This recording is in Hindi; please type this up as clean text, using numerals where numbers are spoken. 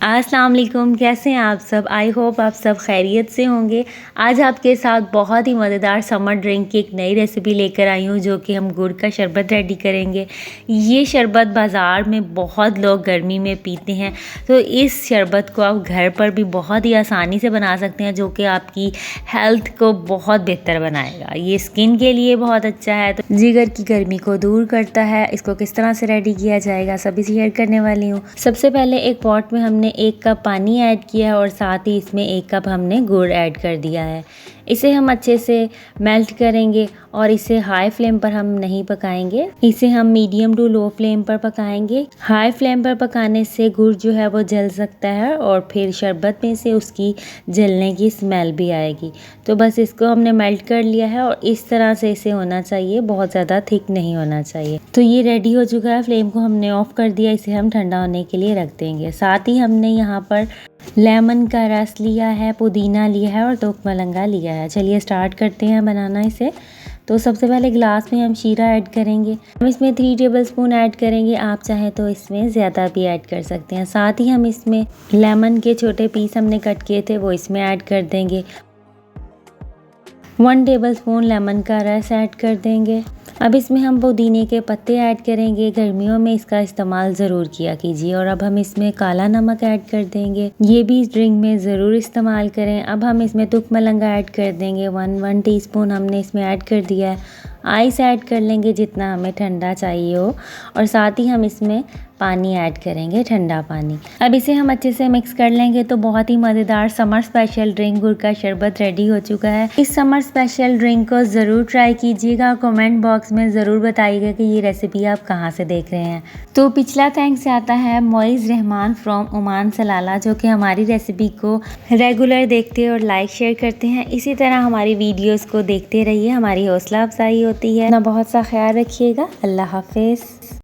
अस्सलाम वालेकुम, कैसे हैं आप सब। आई होप आप सब खैरियत से होंगे। आज आपके साथ बहुत ही मज़ेदार समर ड्रिंक की एक नई रेसिपी लेकर आई हूँ, जो कि हम गुड़ का शरबत रेडी करेंगे। ये शरबत बाज़ार में बहुत लोग गर्मी में पीते हैं, तो इस शरबत को आप घर पर भी बहुत ही आसानी से बना सकते हैं, जो कि आपकी हेल्थ को बहुत बेहतर बनाएगा। ये स्किन के लिए बहुत अच्छा है, तो जिगर की गर्मी को दूर करता है। इसको किस तरह से रेडी किया जाएगा सभी शेयर करने वाली हूँ। सबसे पहले एक पॉट में हमने 1 कप पानी ऐड किया है और साथ ही इसमें 1 कप हमने गुड़ ऐड कर दिया है। इसे हम अच्छे से मेल्ट करेंगे और इसे हाई फ्लेम पर हम नहीं पकाएंगे, इसे हम मीडियम टू लो फ्लेम पर पकाएंगे। हाई फ्लेम पर पकाने से गुड़ जो है वो जल सकता है और फिर शरबत में से उसकी जलने की स्मेल भी आएगी। तो बस इसको हमने मेल्ट कर लिया है और इस तरह से इसे होना चाहिए, बहुत ज़्यादा थिक नहीं होना चाहिए। तो ये रेडी हो चुका है, फ्लेम को हमने ऑफ कर दिया। इसे हम ठंडा होने के लिए रख देंगे। साथ ही हमने यहाँ पर लेमन का रस लिया है, पुदीना लिया है और तुख मलंगा लिया है। चलिए स्टार्ट करते हैं बनाना इसे। तो सबसे पहले ग्लास में हम शीरा ऐड करेंगे। हम इसमें 3 टेबलस्पून ऐड करेंगे, आप चाहें तो इसमें ज़्यादा भी ऐड कर सकते हैं। साथ ही हम इसमें लेमन के छोटे पीस हमने कट किए थे वो इसमें ऐड कर देंगे। 1 टेबलस्पून लेमन का रस ऐड कर देंगे। अब इसमें हम पुदीने के पत्ते ऐड करेंगे, गर्मियों में इसका इस्तेमाल ज़रूर किया कीजिए। और अब हम इसमें काला नमक ऐड कर देंगे, ये भी इस ड्रिंक में ज़रूर इस्तेमाल करें। अब हम इसमें तुख मलंगा ऐड कर देंगे, 1 टीस्पून हमने इसमें ऐड कर दिया है। आइस ऐड कर लेंगे जितना हमें ठंडा चाहिए हो, और साथ ही हम इसमें पानी ऐड करेंगे, ठंडा पानी। अब इसे हम अच्छे से मिक्स कर लेंगे तो बहुत ही मज़ेदार समर स्पेशल ड्रिंक गुड़ का शरबत रेडी हो चुका है। इस समर स्पेशल ड्रिंक को ज़रूर ट्राई कीजिएगा। कमेंट बॉक्स में ज़रूर बताइएगा कि ये रेसिपी आप कहाँ से देख रहे हैं। तो पिछला थैंक्स आता है मोइज़ रहमान फ्रॉम ओमान सलाला, जो कि हमारी रेसिपी को रेगुलर देखते और लाइक शेयर करते हैं। इसी तरह हमारी वीडियोज़ को देखते रहिए, हमारी हौसला अफजाई होती है ना। बहुत सा ख्याल रखिएगा। अल्लाह हाफिज़।